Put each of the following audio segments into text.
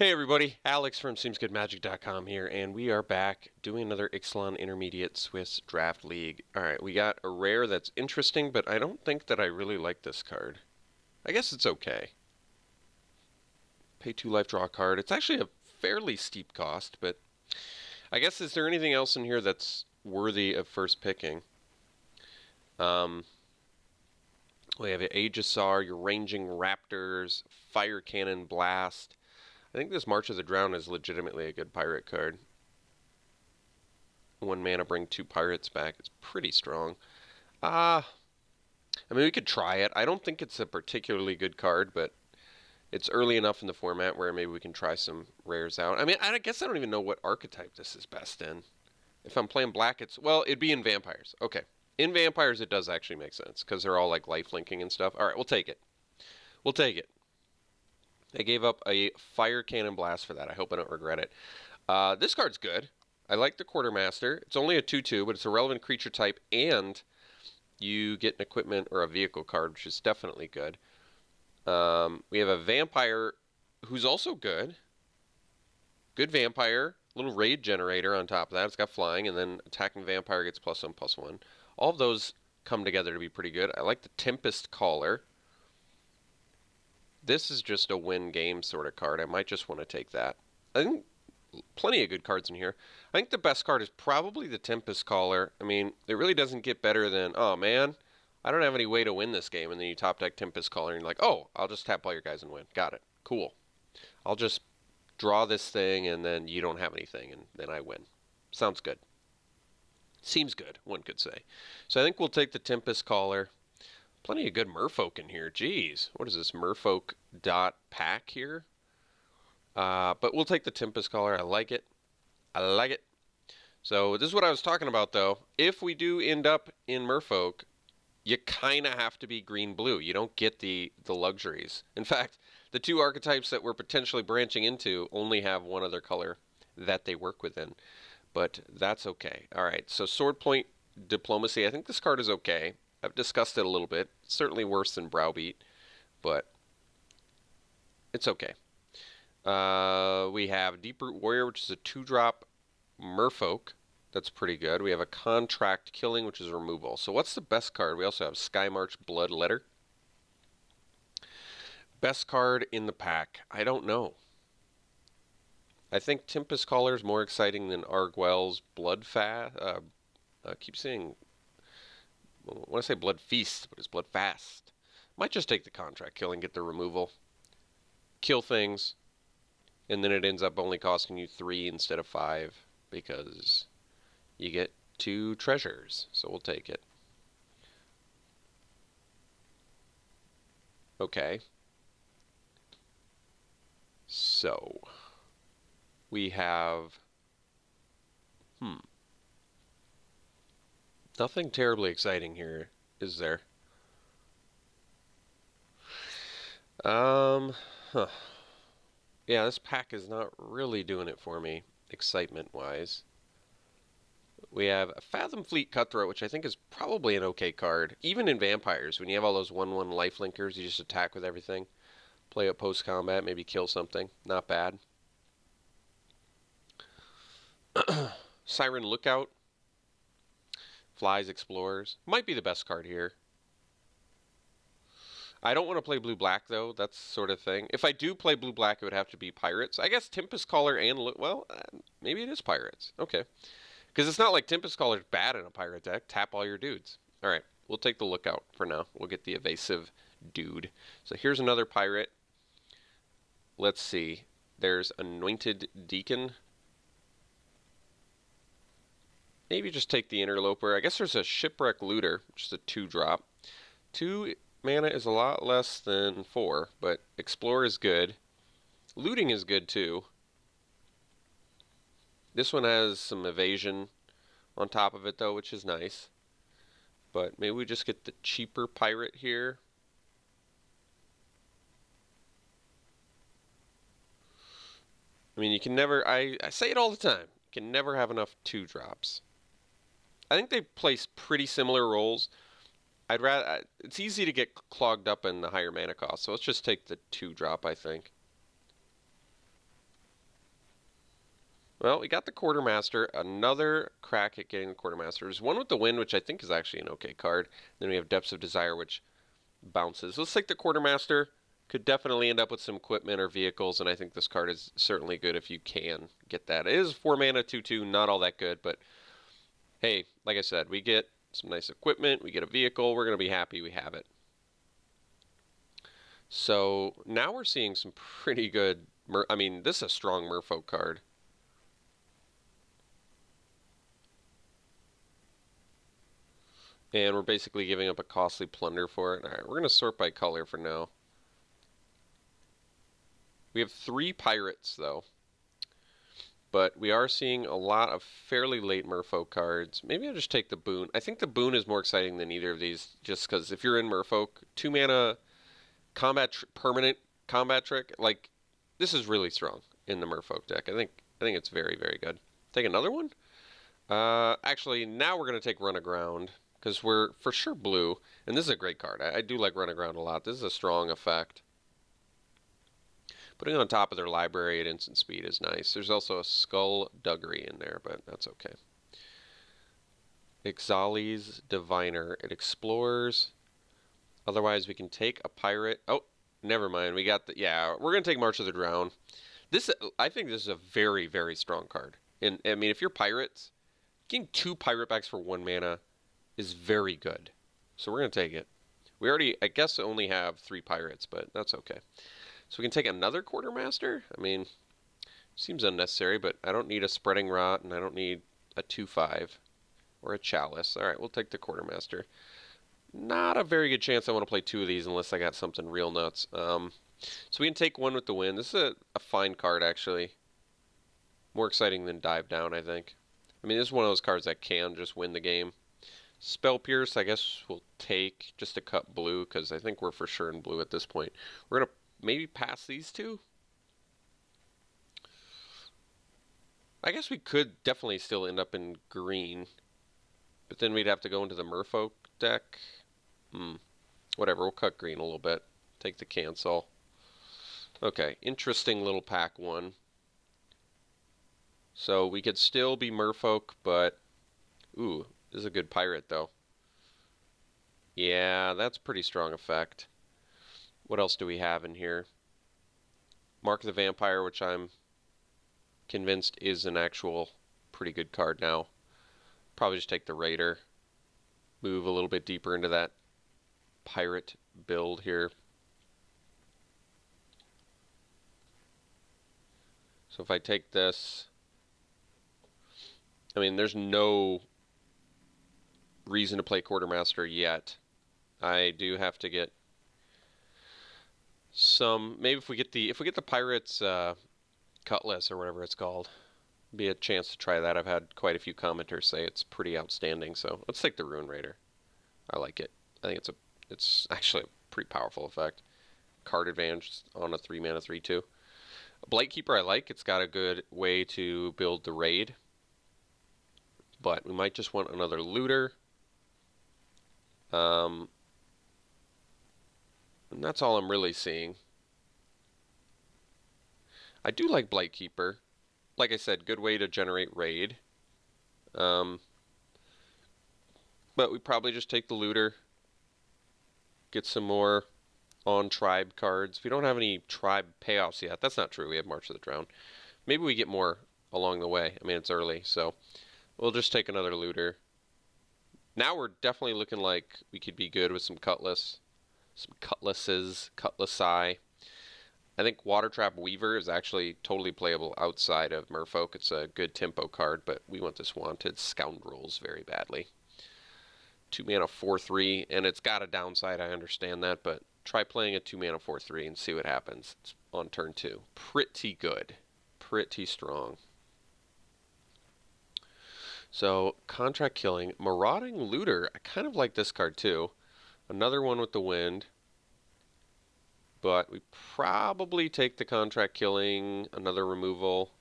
Hey everybody, Alex from SeemsGoodMagic.com here, and we are back doing another Ixalan Intermediate Swiss Draft League. Alright, we got a rare that's interesting, but I don't think that I really like this card. I guess it's okay. Pay 2 life, draw a card. It's actually a fairly steep cost, but I guess is there anything else in here that's worthy of first picking? We have Aegisar, your ranging raptors, fire cannon blast. I think this March of the Drown is legitimately a good pirate card. 1 mana, bring 2 pirates back. It's pretty strong. I mean, we could try it. I don't think it's a particularly good card, but it's early enough in the format where maybe we can try some rares out. I mean, I guess I don't even know what archetype this is best in. If I'm playing black, well, it'd be in vampires. Okay. In vampires, it does actually make sense, because they're all like life linking and stuff. Alright, we'll take it. We'll take it. I gave up a fire cannon blast for that. I hope I don't regret it. This card's good. I like the Quartermaster. It's only a 2/2, but it's a relevant creature type, and you get an equipment or a vehicle card, which is definitely good. We have a vampire who's also good. Good vampire. Little raid generator on top of that. It's got flying, and then attacking vampire gets +1/+1. All of those come together to be pretty good. I like the Tempest Caller. This is just a win game sort of card. I might just want to take that. I think plenty of good cards in here. I think the best card is probably the Tempest Caller. I mean, it really doesn't get better than, oh man, I don't have any way to win this game. And then you top deck Tempest Caller and you're like, oh, I'll just tap all your guys and win. Got it. Cool. I'll just draw this thing and then you don't have anything and then I win. Sounds good. Seems good, one could say. So I think we'll take the Tempest Caller. Plenty of good merfolk in here. Jeez, what is this? Merfolk dot pack here? But we'll take the Tempest Caller. I like it. I like it. So this is what I was talking about, though. If we do end up in merfolk, you kind of have to be green-blue. You don't get the luxuries. In fact, the 2 archetypes that we're potentially branching into only have 1 other color that they work within. But that's okay. All right, so Sword Point Diplomacy. I think this card is okay. I've discussed it a little bit. It's certainly worse than Browbeat, but it's okay. We have Deep-Root Warrior, which is a 2-drop merfolk. That's pretty good. We have a Contract Killing, which is removal. So what's the best card? We also have Skymarch Bloodletter. Best card in the pack? I don't know. I think Tempest Caller is more exciting than Arguel's Bloodfast. I keep saying, I want to say Blood Feast, but it's Blood Fast. Might just take the Contract Killing, get the removal, kill things, and then it ends up only costing you 3 instead of 5 because you get 2 treasures. So we'll take it. Okay. So we have nothing terribly exciting here, is there? Huh. Yeah, this pack is not really doing it for me, excitement-wise. We have a Fathom Fleet Cutthroat, which I think is probably an okay card. Even in Vampires, when you have all those 1/1 lifelinkers, you just attack with everything. Play it post-combat, maybe kill something. Not bad. Siren Lookout. Flies Explorers. Might be the best card here. I don't want to play blue-black, though. That's sort of thing. If I do play blue-black, it would have to be Pirates. I guess Tempest Caller and... well, maybe it is Pirates. Okay. Because it's not like Tempest Caller's bad in a Pirate deck. Tap all your dudes. Alright, we'll take the Lookout for now. We'll get the evasive dude. So here's another Pirate. Let's see. There's Anointed Deacon. Maybe just take the Interloper. I guess there's a Shipwreck Looter, which is a 2-drop. 2 mana is a lot less than 4, but Explore is good. Looting is good too. This one has some evasion on top of it though, which is nice. But maybe we just get the cheaper pirate here. I mean, you can never, I say it all the time, you can never have enough 2-drops. I think they place pretty similar roles. I'd rather, it's easy to get clogged up in the higher mana cost, so let's just take the 2-drop, I think. Well, we got the Quartermaster. Another crack at getting the Quartermaster. There's one with the Wind, which I think is actually an okay card. Then we have Depths of Desire, which bounces. Let's take the Quartermaster. Could definitely end up with some equipment or vehicles, and I think this card is certainly good if you can get that. It is 4 mana, 2/2, not all that good, but hey, like I said, we get some nice equipment, we get a vehicle, we're going to be happy we have it. So now we're seeing some pretty good, I mean, this is a strong Merfolk card. And we're basically giving up a costly plunder for it. All right, we're going to sort by color for now. We have 3 pirates, though. But we are seeing a lot of fairly late Merfolk cards. Maybe I'll just take the Boon. I think the Boon is more exciting than either of these, just because if you're in Merfolk, 2 mana permanent combat trick, like, this is really strong in the Merfolk deck. I think it's very, very good. Take another one? Actually, now we're going to take Run Aground, because we're for sure blue, and this is a great card. I do like Run Aground a lot. This is a strong effect. Putting on top of their library at instant speed is nice. There's also a Skullduggery in there, but that's okay. Ixalan's Diviner. It explores. Otherwise, we can take a pirate. Oh, never mind. We got the... Yeah, we're going to take March of the Drown. I think this is a very, very strong card. And I mean, if you're pirates, getting 2 pirate backs for 1 mana is very good. So we're going to take it. We already, I guess, only have 3 pirates, but that's okay. So we can take another Quartermaster? I mean, seems unnecessary, but I don't need a Spreading Rot, and I don't need a 2/5 or a Chalice. All right, we'll take the Quartermaster. Not a very good chance I want to play 2 of these unless I got something real nuts. So we can take 1 with the Wind. This is a fine card, actually. More exciting than Dive Down, I think. I mean, this is one of those cards that can just win the game. Spell Pierce, I guess we'll take just to cut blue, because I think we're for sure in blue at this point. We're going to maybe pass these 2. I guess we could definitely still end up in green, but then we'd have to go into the Merfolk deck. Whatever, we'll cut green a little bit. Take the cancel. Okay, interesting little pack 1. So we could still be Merfolk, but... Ooh, this is a good pirate, though. Yeah, that's pretty strong effect. What else do we have in here? Mark the Vampire, which I'm convinced is an actual pretty good card now. Probably just take the Raider. Move a little bit deeper into that pirate build here. So if I take this... I mean, there's no reason to play Quartermaster yet. I do have to get some, maybe if we get the Pirates Cutlass or whatever it's called, be a chance to try that. I've had quite a few commenters say it's pretty outstanding, so let's take the Ruin Raider. I like it. I think it's actually a pretty powerful effect. Card advantage on a 3 mana 3/2. Blightkeeper I like. It's got a good way to build the raid, but we might just want another looter. And that's all I'm really seeing. I do like Blightkeeper. Like I said, good way to generate raid. But we probably just take the looter. Get some more on tribe cards. We don't have any tribe payoffs yet. That's not true. We have March of the Drown. Maybe we get more along the way. I mean, it's early, so we'll just take another looter. Now we're definitely looking like we could be good with some cutlass. Some cutlasses, cutlassai. I think Water Trap Weaver is actually totally playable outside of Merfolk. It's a good tempo card, but we want this Wanted Scoundrels very badly. 2 mana 4/3, and it's got a downside, I understand that, but try playing a 2 mana 4/3 and see what happens. It's on turn 2. Pretty good. Pretty strong. So, Contract Killing. Marauding Looter. I kind of like this card too. Another one with the Wind. But we probably take the Contract Killing. Another removal.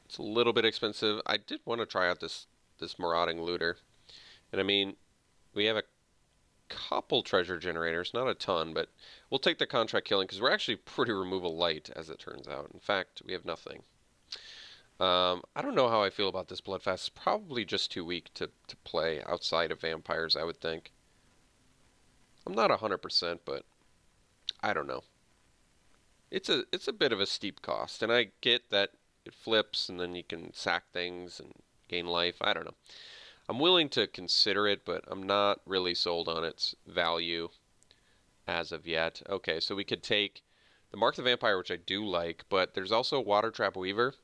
It's a little bit expensive. I did want to try out this Marauding Looter. And I mean, we have a couple treasure generators. Not a ton, but we'll take the Contract Killing because we're actually pretty removal light, as it turns out. In fact, we have nothing. I don't know how I feel about this Bloodfast. It's probably just too weak to play outside of vampires, I would think. I'm not 100%, but I don't know. It's a bit of a steep cost, and I get that it flips and then you can sack things and gain life. I don't know. I'm willing to consider it, but I'm not really sold on its value as of yet. Okay, so we could take the Mark the Vampire, which I do like, but there's also Water Trap Weaver.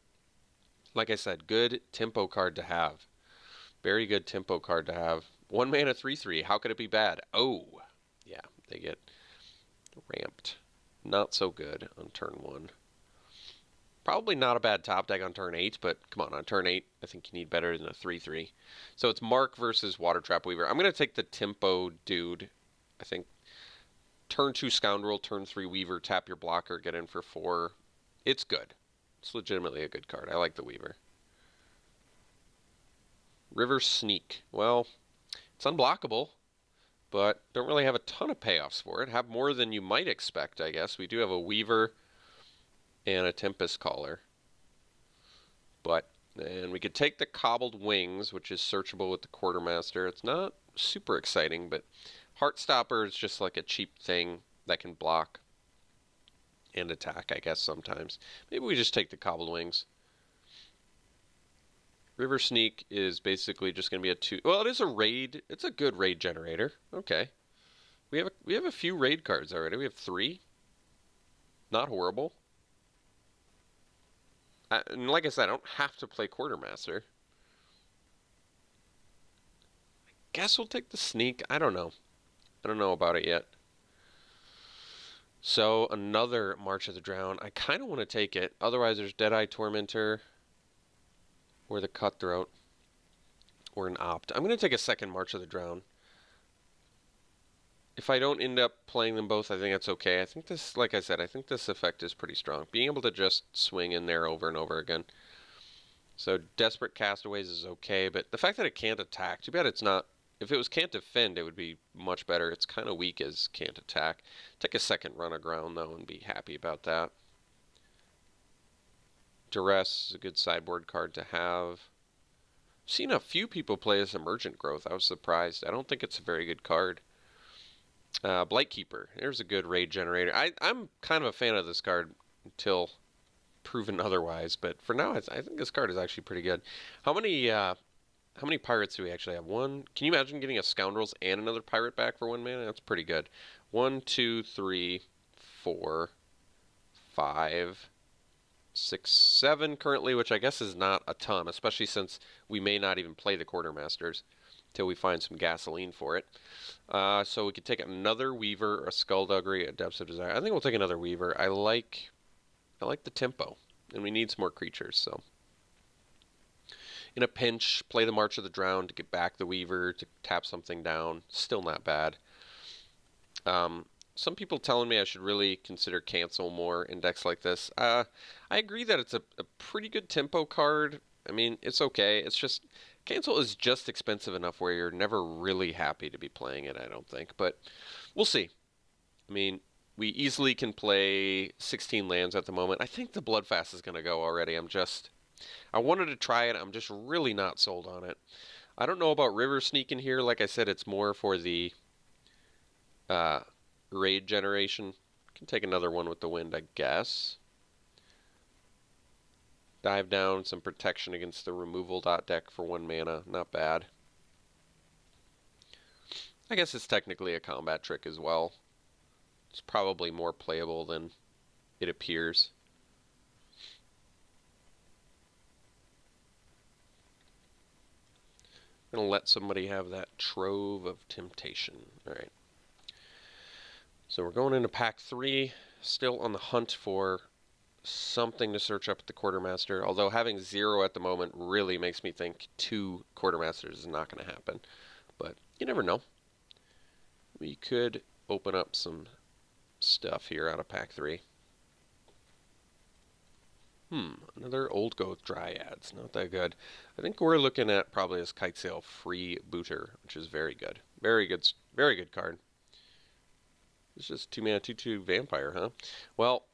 Like I said, good tempo card to have. Very good tempo card to have. 1 mana 3/3. How could it be bad? Oh, yeah, they get ramped. Not so good on turn 1. Probably not a bad top deck on turn 8, but come on turn 8, I think you need better than a 3/3. So it's Mark versus Water Trap Weaver. I'm going to take the tempo dude. I think turn 2 Scoundrel, turn 3 Weaver, tap your blocker, get in for 4. It's good. It's legitimately a good card. I like the Weaver. River Sneak. Well, it's unblockable, but don't really have a ton of payoffs for it. Have more than you might expect, I guess. We do have a Weaver and a Tempest Caller. And we could take the Cobbled Wings, which is searchable with the Quartermaster. It's not super exciting, but Heartstopper is just like a cheap thing that can block and attack, I guess, sometimes. Maybe we just take the Cobbled Wings. River Sneak is basically just going to be a 2... Well, it is a raid. It's a good raid generator. Okay. We have a few raid cards already. We have 3. Not horrible. And like I said, I don't have to play Quartermaster. I guess we'll take the Sneak. I don't know. I don't know about it yet. So, another March of the Drown. I kind of want to take it. Otherwise, there's Deadeye Tormentor or the Cutthroat or an Opt. I'm going to take a second March of the Drown. If I don't end up playing them both, I think that's okay. I think this, like I said, I think this effect is pretty strong. Being able to just swing in there over and over again. So, Desperate Castaways is okay, but the fact that it can't attack, too bad it's not. If it was can't defend, it would be much better. It's kind of weak as can't attack. Take a second run aground, though, and be happy about that. Duress is a good sideboard card to have. I've seen a few people play as Emergent Growth. I was surprised. I don't think it's a very good card. Blightkeeper. There's a good raid generator. I'm kind of a fan of this card until proven otherwise, but for now, I think this card is actually pretty good. How many pirates do we actually have? One. Can you imagine getting a Scoundrels and another pirate back for 1 mana? That's pretty good. 1, 2, 3, 4, 5, 6, 7 currently, which I guess is not a ton, especially since we may not even play the Quartermasters till we find some gasoline for it. So we could take another Weaver, a Skullduggery, a Depths of Desire. I think we'll take another Weaver. I like the tempo, and we need some more creatures, so. In a pinch, play the March of the Drown to get back the Weaver, to tap something down. Still not bad. Some people telling me I should really consider cancel more in decks like this. I agree that it's a pretty good tempo card. I mean, it's okay. It's just, cancel is just expensive enough where you're never really happy to be playing it, I don't think. But we'll see. I mean, we easily can play 16 lands at the moment. I think the Bloodfast is going to go already. I wanted to try it. I'm just really not sold on it. I don't know about River Sneak in here. Like I said, it's more for the raid generation. Can take another one with the wind, I guess. Dive down, some protection against the removal dot deck for 1 mana. Not bad. I guess it's technically a combat trick as well. It's probably more playable than it appears. I'm going to let somebody have that Trove of Temptation. Alright. So we're going into pack 3. Still on the hunt for something to search up at the Quartermaster. Although having 0 at the moment really makes me think 2 Quartermasters is not going to happen. But you never know. We could open up some stuff here out of pack 3. Another Old Growth Dryads. Not that good. I think we're looking at probably this Kitesail Freebooter, which is very good. Very good card. It's just 2 mana, 2/2 vampire, huh? Well,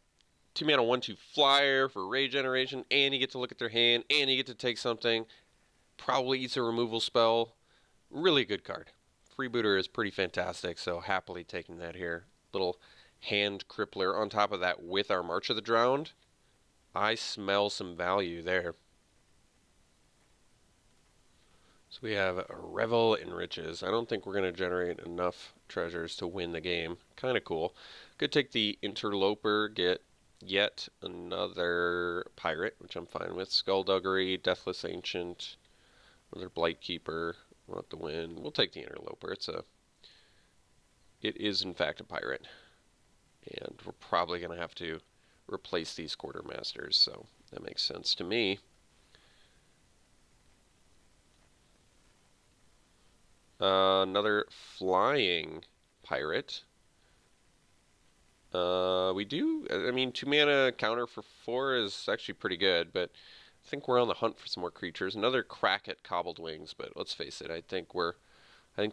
2 mana 1/2 flyer for rage generation, and you get to look at their hand, and you get to take something. Probably eats a removal spell. Really good card. Freebooter is pretty fantastic, so happily taking that here. Little hand crippler on top of that with our March of the Drowned. I smell some value there. So we have Revel in Riches. I don't think we're going to generate enough treasures to win the game. Kind of cool. Could take the Interloper, get yet another pirate, which I'm fine with. Skullduggery, Deathless Ancient, another Blightkeeper. We'll have to win. We'll take the Interloper. It is in fact a pirate. And we're probably going to have to replace these Quartermasters, so that makes sense to me. Another flying pirate. We do, I mean, 2 mana counter for 4 is actually pretty good, but I think we're on the hunt for some more creatures. Another crack at Cobbled Wings, but let's face it, I think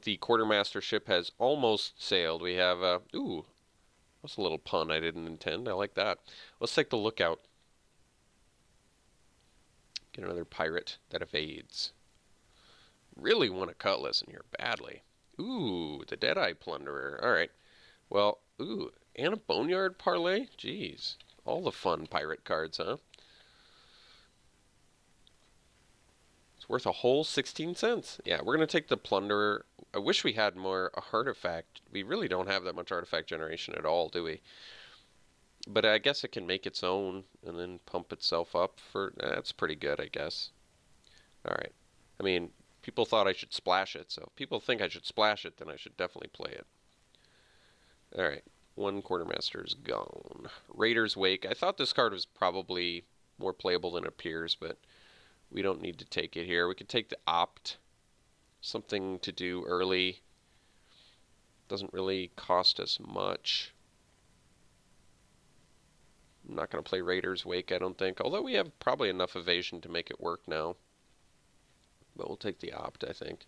the Quartermaster ship has almost sailed. We have, ooh, that's a little pun I didn't intend. I like that. Let's take the Lookout. Get another pirate that evades. Really want a Cutlass in here badly. Ooh, the Deadeye Plunderer. Alright. Well, ooh, and a Boneyard Parlay? Jeez. All the fun pirate cards, huh? It's worth a whole 16 cents. Yeah, we're going to take the Plunderer. I wish we had more artifact. We really don't have that much artifact generation at all, do we? But I guess it can make its own and then pump itself up for... That's pretty good, I guess. Alright. I mean, people thought I should splash it, so if people think I should splash it, then I should definitely play it. Alright. One Quartermaster's gone. Raider's Wake. I thought this card was probably more playable than it appears, but we don't need to take it here. We could take the Opt. Something to do early. Doesn't really cost us much. I'm not going to play Raider's Wake, I don't think. Although we have probably enough evasion to make it work now. But we'll take the Opt, I think.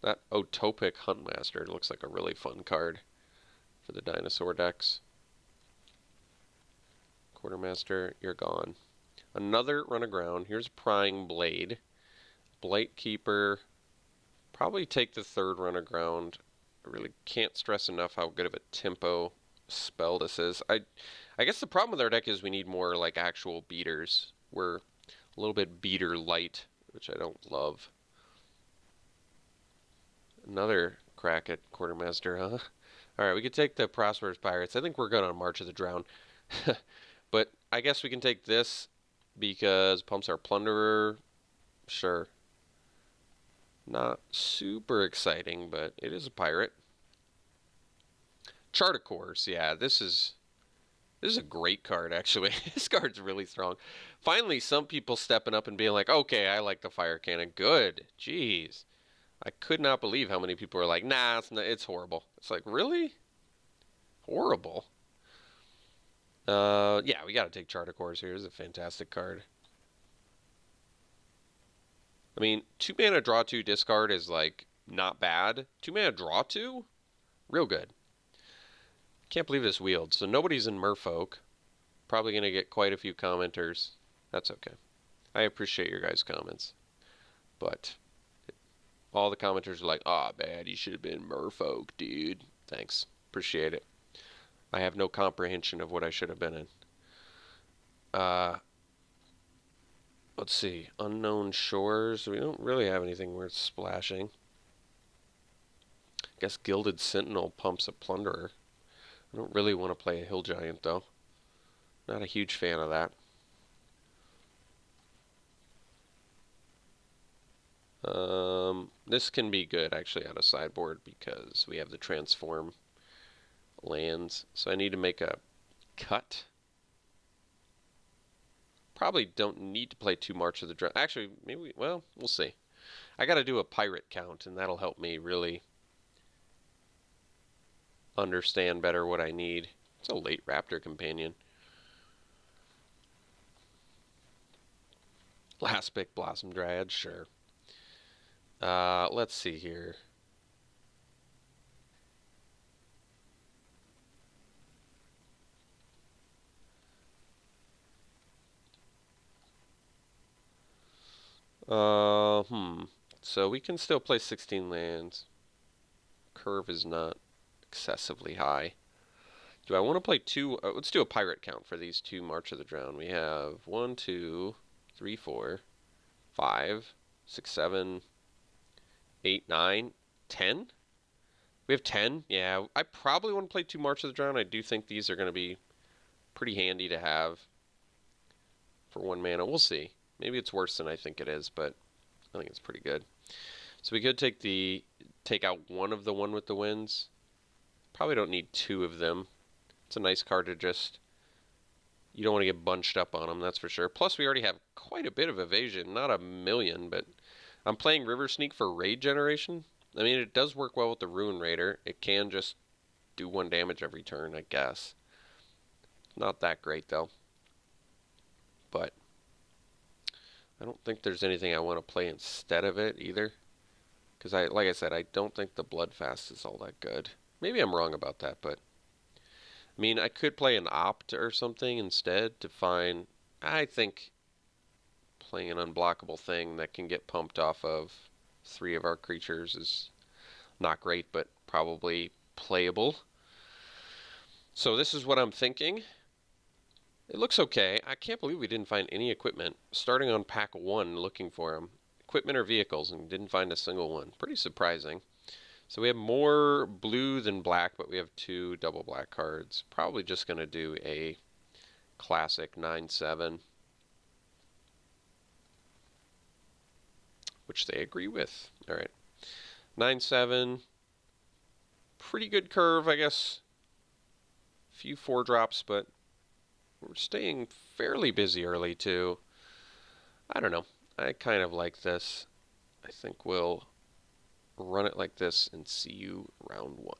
That Utopic Huntmaster looks like a really fun card for the dinosaur decks. Quartermaster, you're gone. Another Run Aground. Here's Prying Blade. Blightkeeper. Probably take the third Run Aground. I really can't stress enough how good of a tempo spell this is. I guess the problem with our deck is we need more like actual beaters. We're a little bit beater light, which I don't love. Another crack at Quartermaster, huh? Alright, we could take the Prosperous Pirates. I think we're good on March of the Drown. But I guess we can take this because pumps our Plunderer. Sure. Not super exciting, but it is a pirate. Chart of Course, yeah, this is a great card, actually. This card's really strong. Finally, some people stepping up and being like, okay, I like the Fire Cannon. Good. Jeez. I could not believe how many people are like, nah, it's horrible. It's like, really? Horrible? Yeah, we gotta take Chart of Course here. It's a fantastic card. I mean, 2 mana draw 2 discard is like not bad. 2 mana draw 2? Real good. Can't believe this wheeled. So nobody's in Merfolk. Probably gonna get quite a few commenters. That's okay. I appreciate your guys' comments. But all the commenters are like, "Aw, bad, you should have been Merfolk, dude." Thanks. Appreciate it. I have no comprehension of what I should have been in. Let's see. Unknown Shores. We don't really have anything worth splashing. I guess Gilded Sentinel pumps a Plunderer. I don't really want to play a Hill Giant, though. Not a huge fan of that. This can be good, actually, out of sideboard because we have the Transform lands. So I need to make a cut. Probably don't need to play 2 March of the Drown. Actually, maybe, well, we'll see. I got to do a pirate count, and that'll help me really understand better what I need. It's a late Raptor Companion. Last pick, Blossom Dryad, sure. Let's see here. So we can still play 16 lands. Curve is not excessively high. Do I want to play two? Let's do a pirate count for these two March of the Drown. We have 1, 2, 3, 4, 5, 6, 7, 8, 9, 10. We have 10. Yeah, I probably want to play two March of the Drown. I do think these are going to be pretty handy to have for 1 mana. We'll see. Maybe it's worse than I think it is, but I think it's pretty good. So we could take out one of the One with the Winds. Probably don't need two of them. It's a nice card to just... You don't want to get bunched up on them, that's for sure. Plus, we already have quite a bit of evasion. Not a million, but I'm playing River Sneak for raid generation. I mean, it does work well with the Ruin Raider. It can just do 1 damage every turn, I guess. Not that great, though. But I don't think there's anything I want to play instead of it, either. Because, like I said, I don't think the Bloodfast is all that good. Maybe I'm wrong about that, but... I mean, I could play an Opt or something instead to find... I think playing an unblockable thing that can get pumped off of 3 of our creatures is not great, but probably playable. So this is what I'm thinking. It looks okay. I can't believe we didn't find any equipment. Starting on pack 1 looking for them. Equipment or vehicles, and didn't find a single one. Pretty surprising. So we have more blue than black, but we have 2 double black cards. Probably just going to do a classic 9/7. Which they agree with. Alright. 9/7. Pretty good curve, I guess. Few 4-drops, but we're staying fairly busy early, too. I don't know. I kind of like this. I think we'll run it like this and see you round 1.